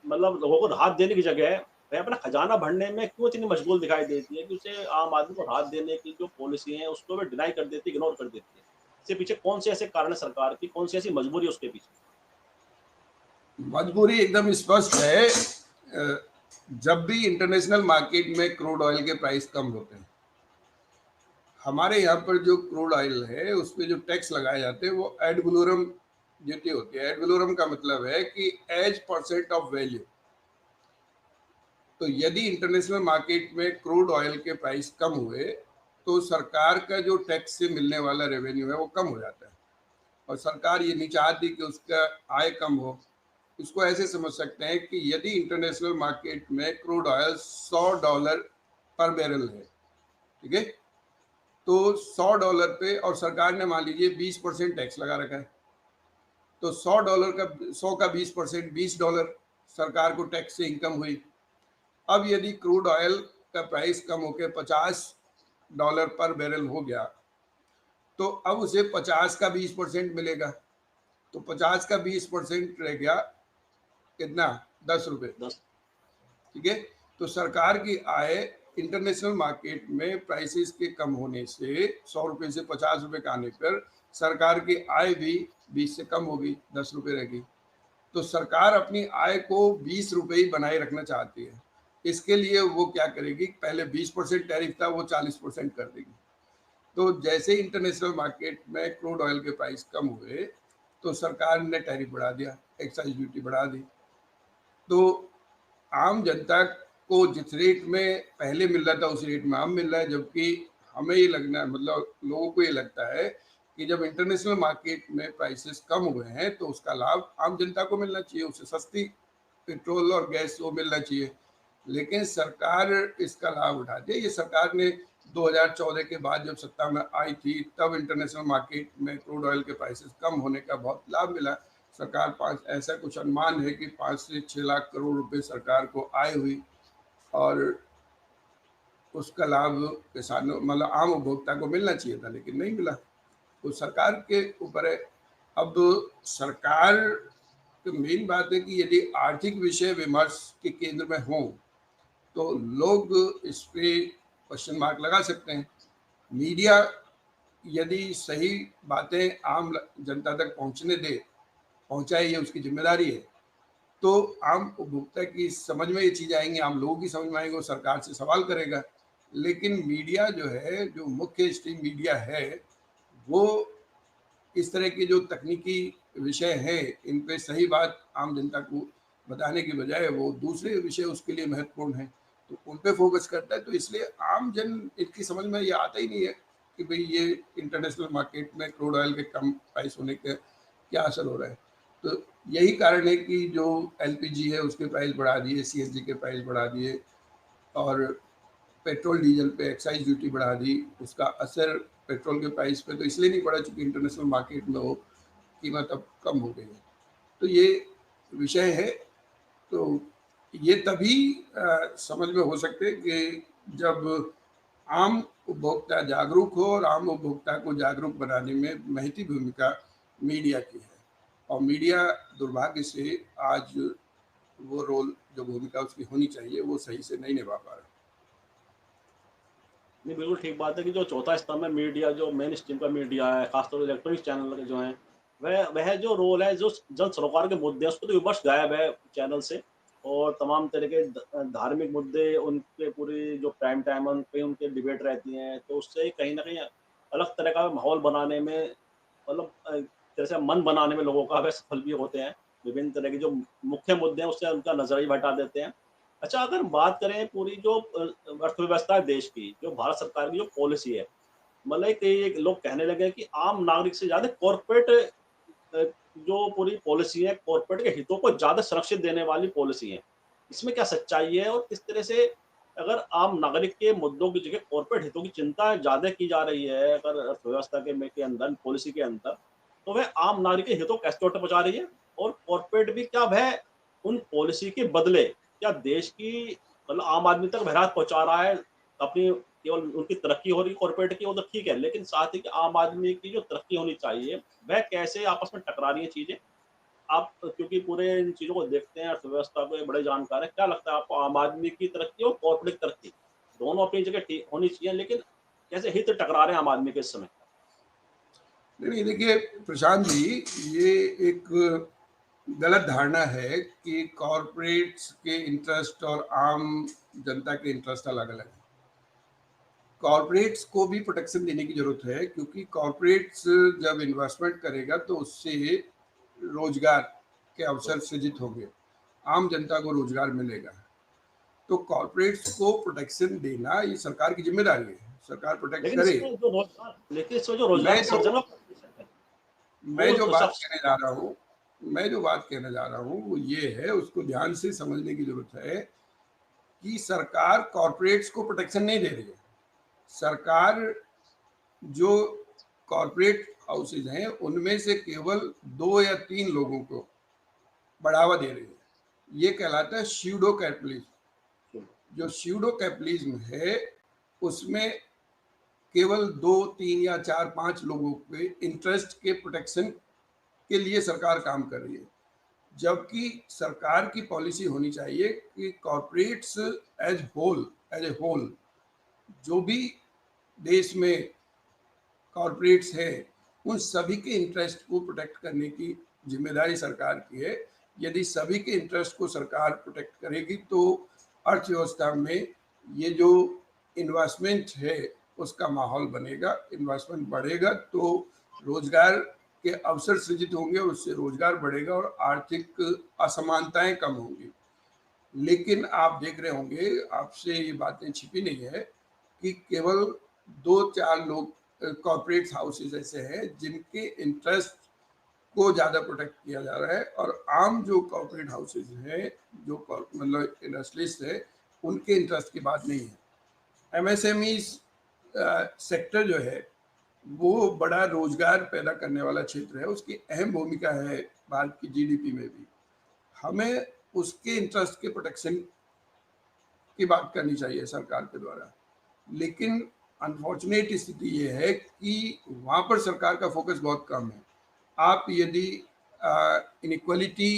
मतलब लोगों को राहत देने की जगह वह अपना खजाना भरने में क्यों इतनी मशगूल दिखाई देती है कि उसे आम आदमी को राहत देने की जो पॉलिसी है, उसको वो डिनाई कर देती है, इग्नोर कर देती है? इसके पीछे कौन-से ऐसे कारण है सरकार की, कौन-सी ऐसी मजबूरी है उसके पीछे? मजबूरी एकदम स्पष्ट है। जब भी इंटरनेशनल मार्केट में क्रूड ऑयल के प्राइस कम होते हैं, हमारे यहाँ पर जो क्रूड ऑयल है उस पे जो टैक्स लगाए जाते हैं वो एड वलोरम ड्यूटी होती है। एड वलोरम का मतलब है कि एज परसेंट ऑफ वैल्यू। तो यदि इंटरनेशनल मार्केट में क्रूड ऑयल के प्राइस कम हुए तो सरकार का जो टैक्स से मिलने वाला रेवेन्यू है वो कम हो जाता है, और सरकार ये नहीं चाहती कि उसका आय कम हो। इसको ऐसे समझ सकते हैं कि यदि इंटरनेशनल मार्केट में क्रूड ऑयल $100 पर बैरल है, ठीक है, तो $100 पे, और सरकार ने मान लीजिए 20% टैक्स लगा रखा है, तो $100 का 100 का 20% $20 सरकार को टैक्स से इनकम हुई। अब यदि क्रूड ऑयल का प्राइस कम होकर $50 पर बैरल हो गया, तो अब उसे 50 का 20% मिलेगा, तो 50 का 20% रह गया कितना, ₹10। 10 ठीक है, तो सरकार की आय इंटरनेशनल मार्केट में प्राइसेस के कम होने से ₹100 से ₹50 का आने पर सरकार की आय भी 20 से कम होगी, ₹10 रहेगी। तो सरकार अपनी आय को ₹20 ही बनाए रखना चाहती है। इसके लिए वो क्या करेगी, पहले 20% टैरिफ था वो 40% कर देगी। तो जैसे इंटरनेशनल मार्केट में क्रूड ऑयल के प्राइस कम हुए तो सरकार ने टैरिफ बढ़ा दिया, एक्साइज ड्यूटी बढ़ा दी। तो आम जनता को जिस रेट में पहले मिल रहा था उस रेट में अब मिल रहा है, जबकि हमें ये लगना है, मतलब लोगों को ये लगता है कि जब इंटरनेशनल मार्केट में प्राइसेस कम हुए हैं तो उसका लाभ आम जनता को मिलना चाहिए, उसे सस्ती पेट्रोल और गैस वो मिलना चाहिए। लेकिन सरकार इसका लाभ उठाती है। ये सरकार ने 2014 के बाद जब सत्ता में आई थी तब इंटरनेशनल मार्केट में क्रूड ऑयल के प्राइसेस कम होने का बहुत लाभ मिला। सरकार पाँच, ऐसा कुछ अनुमान है कि 5 से 6 लाख करोड़ रुपए सरकार को आय हुई, और उसका लाभ किसानों, मतलब आम उपभोक्ता को मिलना चाहिए था लेकिन नहीं मिला। तो सरकार के ऊपर है। अब सरकार की मेन बात है कि यदि आर्थिक विषय विमर्श के केंद्र में हो तो लोग इस पे क्वेश्चन मार्क लगा सकते हैं। मीडिया यदि सही बातें आम जनता तक पहुंचने दे, पहुंचाए, ये उसकी जिम्मेदारी है, तो आम उपभोक्ता की समझ में ये चीज़ आएंगी, आम लोगों की समझ में आएंगे, वो सरकार से सवाल करेगा। लेकिन मीडिया जो है, जो मुख्य स्ट्रीम मीडिया है, वो इस तरह के जो तकनीकी विषय हैं इन पे सही बात आम जनता को बताने की बजाय वो दूसरे विषय उसके लिए महत्वपूर्ण हैं, तो उन पे फोकस करता है। तो इसलिए आम जन इनकी समझ में ये आता ही नहीं है कि भाई ये इंटरनेशनल मार्केट में क्रूड ऑयल के कम प्राइस होने के क्या असर हो रहा है। तो यही कारण है कि जो एलपीजी है उसके प्राइस बढ़ा दिए, सीएनजी के प्राइस बढ़ा दिए, और पेट्रोल डीजल पे एक्साइज ड्यूटी बढ़ा दी। उसका असर पेट्रोल के प्राइस पे तो इसलिए नहीं पड़ा चूंकि इंटरनेशनल मार्केट में वो कीमत अब कम हो गई है। तो ये विषय है। तो ये तभी समझ में हो सकते हैं कि जब आम उपभोक्ता जागरूक हो, और आम उपभोक्ता को जागरूक बनाने में महती भूमिका मीडिया की है, और मीडिया दुर्भाग्य से आज वो रोल, जो भूमिका उसकी होनी चाहिए, वो सही से नहीं निभा पा रहा। नहीं, बिल्कुल ठीक बात है कि जो चौथा स्तंभ है मीडिया, जो मेन स्ट्रीम का मीडिया है, खासतौर पर इलेक्ट्रॉनिक चैनल जो हैं, वह जो रोल है, जो जन सरोकार के मुद्दे हैं, उसपे तो विमर्श गायब है चैनल से। और तमाम तरह के धार्मिक मुद्दे, उनपे पूरी जो प्राइम टाइम है, उन पे उनके डिबेट रहती हैं, तो उससे कहीं न कहीं अलग तरह का माहौल बनाने में, मतलब जैसे मन बनाने में लोगों का वह सफल भी होते हैं। विभिन्न तरह के जो मुख्य मुद्दे हैं, उससे उनका नज़रिया भी हटा देते हैं। अच्छा, अगर बात करें पूरी जो अर्थव्यवस्था है देश की, जो भारत सरकार की जो पॉलिसी है, मतलब एक लोग कहने लगे हैं कि आम नागरिक से ज़्यादा कॉर्पोरेट जो पूरी पॉलिसी है, कॉर्पोरेट के हितों को ज़्यादा सुरक्षित देने वाली पॉलिसी है। इसमें क्या सच्चाई है, और किस तरह से अगर आम नागरिक के मुद्दों की जगह कॉर्पोरेट हितों की चिंता ज़्यादा की जा रही है, अगर अर्थव्यवस्था के अंदर, पॉलिसी के अंदर, तो वह आम नागरिक के हितों को कैसे चोट पहुँचा रही है? और कॉर्पोरेट भी क्या वह उन पॉलिसी के बदले क्या देश की, मतलब आम आदमी तक बहरात पहुँचा रहा है? अपनी केवल उनकी तरक्की हो रही है कॉर्पोरेट की, वो तो ठीक है, लेकिन साथ ही कि आम आदमी की जो तरक्की होनी चाहिए, वह कैसे आपस में टकरा रही है चीज़ें? आप क्योंकि पूरे इन चीज़ों को देखते हैं, अर्थव्यवस्था के बड़े जानकार हैं, क्या लगता है आपको, आम आदमी की तरक्की और कॉर्पोरेट तरक्की, दोनों अपनी जगह ठीक होनी चाहिए, लेकिन कैसे हित टकरा रहे हैं आम आदमी के इस समय? नहीं नहीं, देखिए प्रशांत जी, ये एक गलत धारणा है कि कॉरपोरेट्स के इंटरेस्ट और आम जनता के इंटरेस्ट अलग अलग हैं। कॉरपोरेट्स को भी प्रोटेक्शन देने की जरूरत है, क्योंकि कॉरपोरेट्स जब इन्वेस्टमेंट करेगा तो उससे रोजगार के अवसर सृजित होंगे, आम जनता को रोजगार मिलेगा। तो कॉरपोरेट्स को प्रोटेक्शन देना ये सरकार की जिम्मेदारी है, सरकार प्रोटेक्ट लेकिन करे। इसमें जो रोजगार मैं का जो सृजन है, मैं जो वो बात सब। कहने जा रहा हूँ मैं जो बात कहने जा रहा हूँ वो ये है, उसको ध्यान से समझने की जरूरत है कि सरकार कॉरपोरेट्स को प्रोटेक्शन नहीं दे रही है। सरकार जो कॉरपोरेट हाउसेज हैं उनमें से केवल 2 या 3 लोगों को बढ़ावा दे रही है। ये कहलाता है स्यूडो कैपिटलिज्म। जो स्यूडो कैपिटलिज्म है उसमें केवल 2, 3 या 4, 5 लोगों के इंटरेस्ट के प्रोटेक्शन के लिए सरकार काम कर रही है, जबकि सरकार की पॉलिसी होनी चाहिए कि कॉरपोरेट्स एज ए होल जो भी देश में कॉरपोरेट्स है उन सभी के इंटरेस्ट को प्रोटेक्ट करने की जिम्मेदारी सरकार की है। यदि सभी के इंटरेस्ट को सरकार प्रोटेक्ट करेगी तो अर्थव्यवस्था में ये जो इन्वेस्टमेंट है उसका माहौल बनेगा, इन्वेस्टमेंट बढ़ेगा तो रोजगार के अवसर सृजित होंगे और उससे रोजगार बढ़ेगा और आर्थिक असमानताएं कम होंगी। लेकिन आप देख रहे होंगे, आपसे ये बातें छिपी नहीं है कि केवल 2, 4 लोग कॉरपोरेट हाउसेज ऐसे हैं जिनके इंटरेस्ट को ज़्यादा प्रोटेक्ट किया जा रहा है, और आम जो कॉरपोरेट हाउसेज हैं, जो मतलब इंडस्ट्रियलिस्ट है, उनके इंटरेस्ट की बात नहीं है। एमएसएमई सेक्टर जो है वो बड़ा रोजगार पैदा करने वाला क्षेत्र है, उसकी अहम भूमिका है भारत की जीडीपी में भी। हमें उसके इंटरेस्ट के प्रोटेक्शन की बात करनी चाहिए सरकार के द्वारा। लेकिन अनफॉर्चुनेट स्थिति ये है कि वहाँ पर सरकार का फोकस बहुत कम है। आप यदि इनइक्वालिटी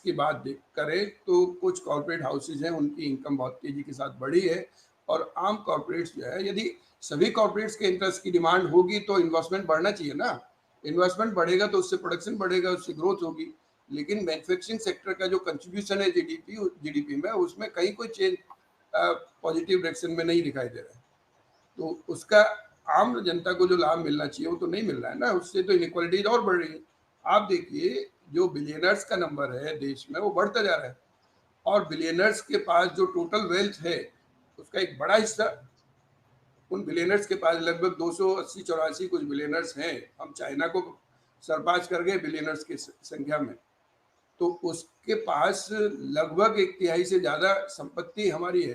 की बात करें तो कुछ कॉरपोरेट हाउसेज हैं उनकी इनकम बहुत तेजी के साथ बढ़ी है, और आम कॉरपोरेट्स जो है, यदि सभी कॉरपोरेट्स के इंटरेस्ट की डिमांड होगी तो इन्वेस्टमेंट बढ़ना चाहिए ना। इन्वेस्टमेंट बढ़ेगा तो उससे प्रोडक्शन बढ़ेगा, उससे ग्रोथ होगी। लेकिन मैन्युफैक्चरिंग सेक्टर का जो कंट्रीब्यूशन है जीडीपी में, उसमें कहीं कोई चेंज पॉजिटिव डायरेक्शन में नहीं दिखाई दे रहा है। तो उसका आम जनता को जो लाभ मिलना चाहिए वो तो नहीं मिल रहा है ना, उससे तो इनइक्वालिटीज और बढ़ रही है। आप देखिए जो बिलियनर्स का नंबर है देश में वो बढ़ता जा रहा है, और बिलियनर्स के पास जो टोटल वेल्थ है उसका एक बड़ा हिस्सा उन बिलियनर्स के पास, लगभग 280-84 कुछ बिलियनर्स हैं। हम चाइना को सरपास कर गए बिलियनर्स की संख्या में। तो उसके पास लगभग 1/3 से ज्यादा संपत्ति हमारी है,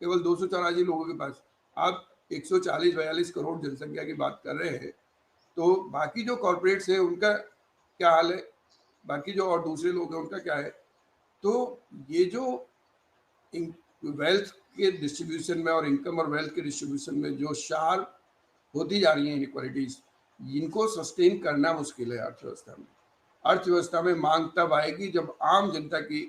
केवल 284 लोगों के पास। आप 140-42 करोड़ जनसंख्या की बात कर रहे हैं, तो बाकी जो कॉरपोरेट्स हैं उनका क्या हाल है, बाकी जो और दूसरे लोग हैं उनका क्या है। तो ये जो वेल्थ के डिस्ट्रीब्यूशन में और इनकम और वेल्थ के डिस्ट्रीब्यूशन में जो शार्प होती जा रही है इनइक्वालिटीज, इनको सस्टेन करना मुश्किल है अर्थव्यवस्था में। अर्थव्यवस्था में मांग तब आएगी जब आम जनता की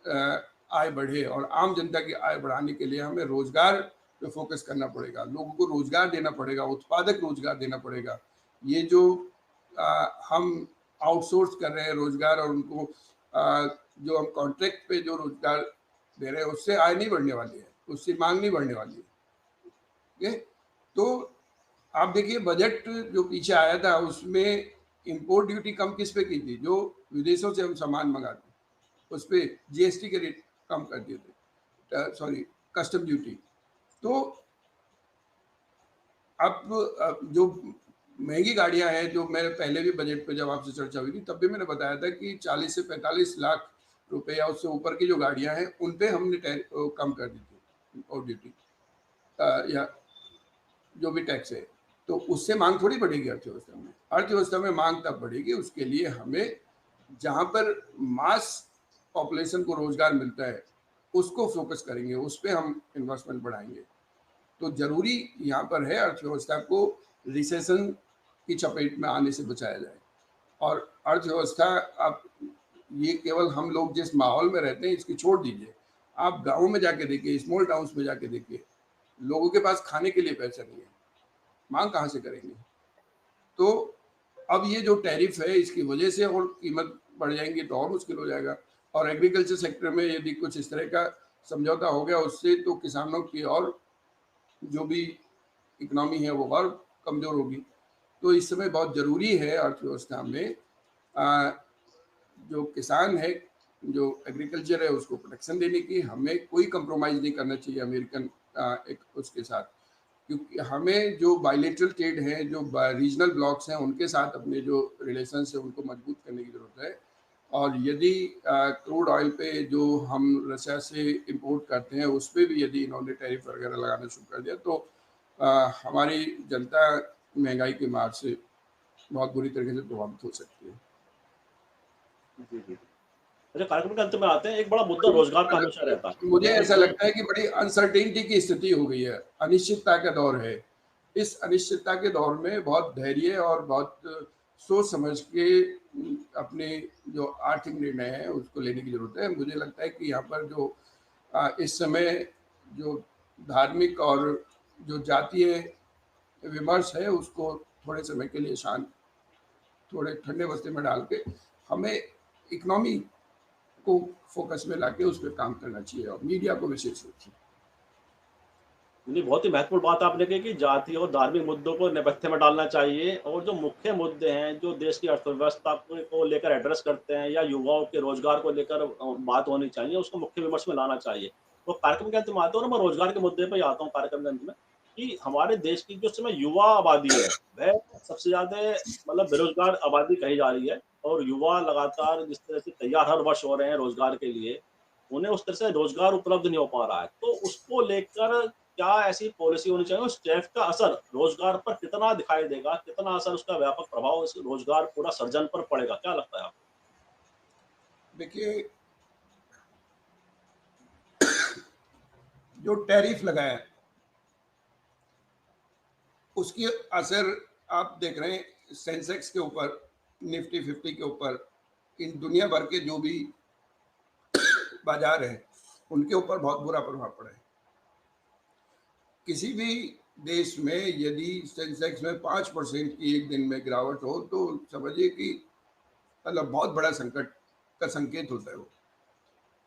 आय बढ़े, और आम जनता की आय बढ़ाने के लिए हमें रोजगार पे फोकस करना पड़ेगा, लोगों को रोजगार देना पड़ेगा, उत्पादक रोजगार देना पड़ेगा। ये जो हम आउटसोर्स कर रहे हैं रोजगार और उनको जो हम कॉन्ट्रैक्ट पे जो रोजगार दे रहे हैं उससे आय नहीं बढ़ने वाली है, उससे मांग नहीं बढ़ने वाली है। ठीक है, तो आप देखिए बजट जो पीछे आया था उसमें इंपोर्ट ड्यूटी कम किस पे की थी, जो विदेशों से हम सामान मंगाते हैं उस पर जीएसटी के रेट कम कर दिए थे, सॉरी कस्टम ड्यूटी। तो अब जो महंगी गाड़ियां हैं, जो मेरे पहले भी बजट पे जब आपसे चर्चा हुई थी तब भी मैंने बताया था कि 40 से 45 लाख रुपए या उससे ऊपर की जो गाड़ियां हैं उन पे हमने कम कर दी थी और ड्यूटी या जो भी टैक्स है। तो उससे मांग थोड़ी बढ़ेगी अर्थव्यवस्था में। अर्थव्यवस्था में मांग तब बढ़ेगी, उसके लिए हमें जहां पर मास पॉपुलेशन को रोजगार मिलता है उसको फोकस करेंगे, उस पर हम इन्वेस्टमेंट बढ़ाएंगे। तो जरूरी यहाँ पर है अर्थव्यवस्था को रिसेशन की चपेट में आने से बचाया जाए। और अर्थव्यवस्था, आप ये केवल हम लोग जिस माहौल में रहते हैं इसकी छोड़ दीजिए, आप गाँव में जाके देखिए, स्मॉल टाउन्स में जाके देखिए, लोगों के पास खाने के लिए पैसा नहीं है, मांग कहाँ से करेंगे। तो अब ये जो टैरिफ है इसकी वजह से और कीमत बढ़ जाएंगी तो और मुश्किल हो जाएगा। और एग्रीकल्चर सेक्टर में यदि कुछ इस तरह का समझौता हो गया उससे तो किसानों की और जो भी इकोनॉमी है वो और कमजोर होगी। तो इस समय बहुत जरूरी है अर्थव्यवस्था में जो किसान है, जो एग्रीकल्चर है उसको प्रोटेक्शन देने की, हमें कोई कंप्रोमाइज नहीं करना चाहिए अमेरिकन एक उसके साथ, क्योंकि हमें जो बायलेटरल ट्रेड है, जो रीजनल ब्लॉक्स हैं उनके साथ अपने जो रिलेशंस है उनको मजबूत करने की जरूरत है। और यदि क्रूड ऑयल पे जो हम रशिया से इंपोर्ट करते हैं उस पर भी यदि इन्होंने टैरिफ वगैरह लगाना शुरू कर दिया तो हमारी जनता महंगाई की मार से बहुत बुरी तरीके से प्रभावित हो सकती है। जी, जी। अच्छा, कार्यक्रम के अंत में आते हैं, एक बड़ा मुद्दा रोजगार का हमेशा रहता है। मुझे कि ऐसा जो लगता है कि बड़ी अनसर्टेनिटी की स्थिति हो गई है, अनिश्चितता का दौर है। इस अनिश्चितता के दौर में बहुत धैर्य और बहुत सोच समझ के अपने जो आर्थिक निर्णय है उसको लेने की जरूरत है। मुझे लगता है कि यहाँ पर जो इस समय जो धार्मिक और जो जातीय विमर्श है उसको थोड़े समय के लिए शांत, थोड़े ठंडे बस्ते में डाल के हमें इकोनॉमी को फोकस में लाके उस पर काम करना चाहिए और मीडिया को विशेष रूप से। नहीं, बहुत ही महत्वपूर्ण बात आपने कही कि जातीय और धार्मिक मुद्दों को नेपथ्य में डालना चाहिए और जो मुख्य मुद्दे हैं, जो देश की अर्थव्यवस्था को लेकर एड्रेस करते हैं या युवाओं के रोजगार को लेकर बात होनी चाहिए, उसको मुख्य विमर्श में लाना चाहिए। तो कार्यक्रम के अंत में आता हूँ ना, मैं रोजगार के मुद्दे पे ही आता हूँ कार्यक्रम के अंत में, कि हमारे देश की जो इस समय युवा आबादी है, वह सबसे ज़्यादा मतलब बेरोजगार आबादी कही जा रही है और युवा लगातार जिस तरह से तैयार हर वर्ष हो रहे हैं रोजगार के लिए, उन्हें उस तरह से रोजगार उपलब्ध नहीं हो पा रहा है। तो उसको लेकर क्या ऐसी पॉलिसी होनी चाहिए, उस टैरिफ का असर रोजगार पर कितना दिखाई देगा, कितना असर, उसका व्यापक प्रभाव इस रोजगार पूरा सृजन पर पड़ेगा, क्या लगता है आपको? देखिए, जो टैरिफ लगाया है उसकी असर आप देख रहे हैं सेंसेक्स के ऊपर, निफ्टी 50 के ऊपर, इन दुनिया भर के जो भी बाजार हैं उनके ऊपर बहुत बुरा प्रभाव पड़ा है। किसी भी देश में यदि सेंसेक्स में 5% की एक दिन में गिरावट हो तो समझिए कि मतलब बहुत बड़ा संकट का संकेत होता है वो।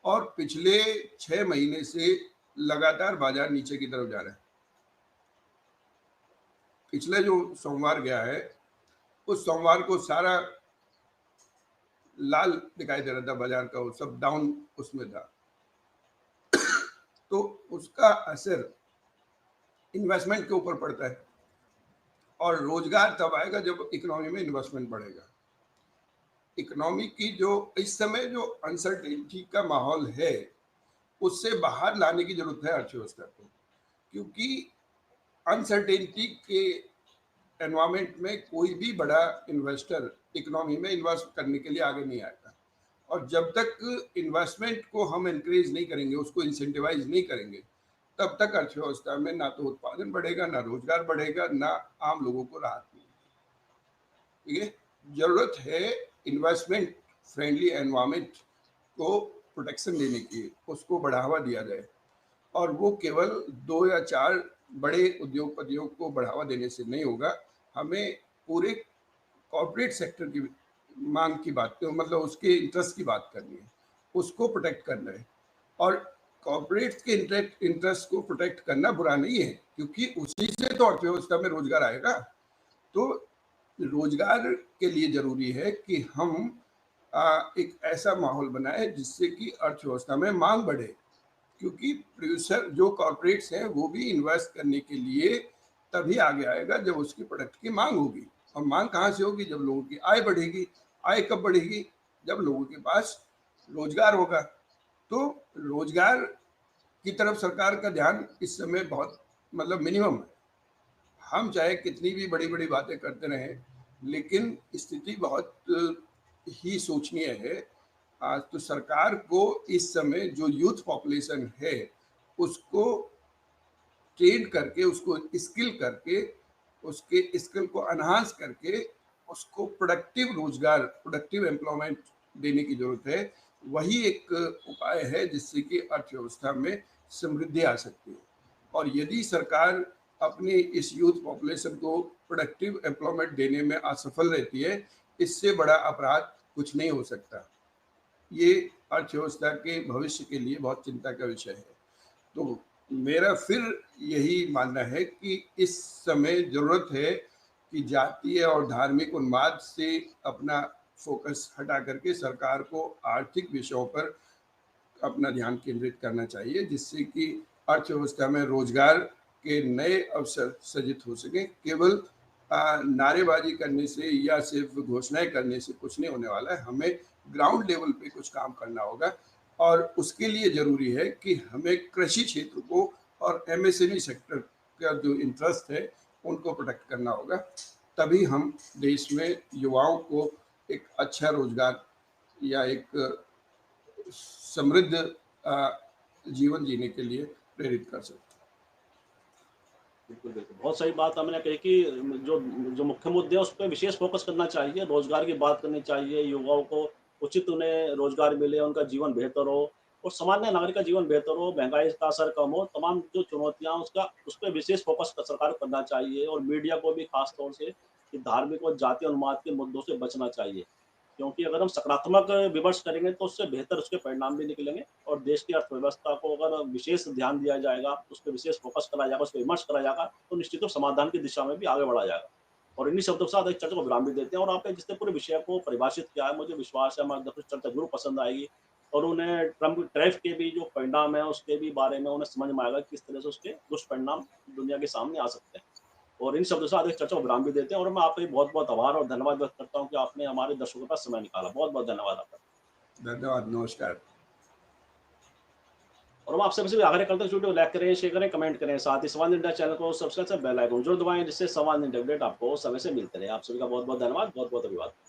और पिछले 6 महीने से लगातार बाजार नीचे की तरफ जा रहा है। पिछले जो सोमवार गया है उस सोमवार को सारा लाल दिखाई दे रहा था बाजार का, वो सब डाउन उसमें था। तो उसका असर इन्वेस्टमेंट के ऊपर पड़ता है और रोजगार तब आएगा जब इकोनॉमी में इन्वेस्टमेंट बढ़ेगा। इकोनॉमी की जो इस समय जो अनसर्टेनिटी का माहौल है उससे बाहर लाने की जरूरत है अर्थव्यवस्था को, क्योंकि अनसर्टेनिटी के एनवायरमेंट में कोई भी बड़ा इन्वेस्टर इकोनॉमी में इन्वेस्ट करने के लिए आगे नहीं आएगा। और जब तक इन्वेस्टमेंट को हम इंक्रीज नहीं करेंगे, उसको इंसेंटिवाइज नहीं करेंगे, तब तक अर्थव्यवस्था में ना तो उत्पादन बढ़ेगा, ना रोजगार बढ़ेगा, ना आम लोगों को राहत मिलेगी। ठीक है, जरूरत है इन्वेस्टमेंट फ्रेंडली एनवायरमेंट को प्रोटेक्शन देने की, उसको बढ़ावा दिया जाए। और वो केवल 2 या 4 बड़े उद्योगपतियों को बढ़ावा देने से नहीं होगा, हमें पूरे कॉर्पोरेट सेक्टर की मांग की बात, मतलब उसके इंटरेस्ट की बात करनी है, उसको प्रोटेक्ट करना है। और कॉर्पोरेट्स के इंटरेस्ट को प्रोटेक्ट करना बुरा नहीं है, क्योंकि उसी से तो अर्थव्यवस्था में रोजगार आएगा। तो रोजगार के लिए जरूरी है कि हम एक ऐसा माहौल बनाए जिससे कि अर्थव्यवस्था में मांग बढ़े, क्योंकि प्रोड्यूसर जो कॉर्पोरेट्स हैं वो भी इन्वेस्ट करने के लिए तभी आगे आएगा जब उसके प्रोडक्ट की मांग होगी। और मांग कहाँ से होगी? जब लोगों की आय बढ़ेगी। आय कब बढ़ेगी? जब लोगों के पास रोजगार होगा। तो रोजगार की तरफ सरकार का ध्यान इस समय बहुत मतलब मिनिमम है। हम चाहे कितनी भी बड़ी बड़ी बातें करते रहें, लेकिन स्थिति बहुत ही शोचनीय है। आज तो सरकार को इस समय जो यूथ पॉपुलेशन है उसको ट्रेन करके, उसको स्किल करके, उसके स्किल को एनहांस करके उसको प्रोडक्टिव रोजगार, प्रोडक्टिव एम्प्लॉयमेंट देने की जरूरत है। वही एक उपाय है जिससे कि अर्थव्यवस्था में समृद्धि आ सकती है। और यदि सरकार अपनी इस यूथ पॉपुलेशन को प्रोडक्टिव एम्प्लॉयमेंट देने में असफल रहती है, इससे बड़ा अपराध कुछ नहीं हो सकता। ये अर्थव्यवस्था के भविष्य के लिए बहुत चिंता का विषय है। तो मेरा फिर यही मानना है कि इस समय जरूरत है कि जातीय और धार्मिक उन्माद से अपना फोकस हटा करके सरकार को आर्थिक विषयों पर अपना ध्यान केंद्रित करना चाहिए, जिससे कि अर्थव्यवस्था में रोजगार के नए अवसर सृजित हो सके। केवल नारेबाजी करने से या सिर्फ घोषणाएं करने से कुछ नहीं होने वाला है। हमें ग्राउंड लेवल पे कुछ काम करना होगा, और उसके लिए जरूरी है कि हमें कृषि क्षेत्र को और एमएसएमई सेक्टर का जो इंटरेस्ट है उनको प्रोटेक्ट करना होगा। तभी हम देश में युवाओं को एक अच्छा रोजगार या एक समृद्ध जीवन जीने के लिए प्रेरित कर सकते हैं। बिल्कुल, बिल्कुल। बहुत सही बात आपने कही कि जो जो मुख्य मुद्दे हैं उस पे विशेष फ़ोकस करना चाहिए, रोज़गार की बात करनी चाहिए, युवाओं को उचित उन्हें रोज़गार मिले, उनका जीवन बेहतर हो और सामान्य नागरिक का जीवन बेहतर हो, महँगाई का असर कम हो, तमाम जो चुनौतियाँ उसका उस पे विशेष फ़ोकस सरकार को करना चाहिए और मीडिया को भी ख़ास तौर से कि धार्मिक और जातीय उन्माद के मुद्दों से बचना चाहिए। क्योंकि अगर हम सकारात्मक विमर्श करेंगे तो उससे बेहतर उसके परिणाम भी निकलेंगे और देश की अर्थव्यवस्था को अगर विशेष ध्यान दिया जाएगा, उस पे विशेष फ़ोकस करा जाएगा, उस पे विमर्श करा जाएगा, तो निश्चित रूप समाधान की दिशा में भी आगे बढ़ा जाएगा। और इन्हीं शब्दों के साथ एक चर्चा को विराम भी देते हैं और आपने जितने पूरे विषय को परिभाषित किया है, मुझे विश्वास है हमारी दर्शक चर्चा ज़रूर पसंद आएगी और उन्हें ट्रम्प टैरिफ के भी जो परिणाम है, उसके भी बारे में उन्हें समझ में आएगा कि किस तरह से उसके दुष्परिणाम दुनिया के सामने आ सकते हैं। और इन शब्दों के साथ एक चर्चा को विराम भी देते हैं और मैं आपका बहुत-बहुत आभार और धन्यवाद व्यक्त करता हूँ कि आपने हमारे दर्शकों का समय निकाला। बहुत-बहुत धन्यवाद आपका। धन्यवाद, नमस्कार। और हम आपसे बस आग्रह करते हैं, वीडियो को लाइक करें, शेयर करें, कमेंट करें। साथ ही संवाद इंडिया चैनल को सब्सक्राइब से बेल आइकन जरूर दबाएं, जिससे संवाद इंडिया अपडेट आपको समय से मिलते रहे। आप सभी का बहुत-बहुत धन्यवाद, बहुत-बहुत अभिवादन।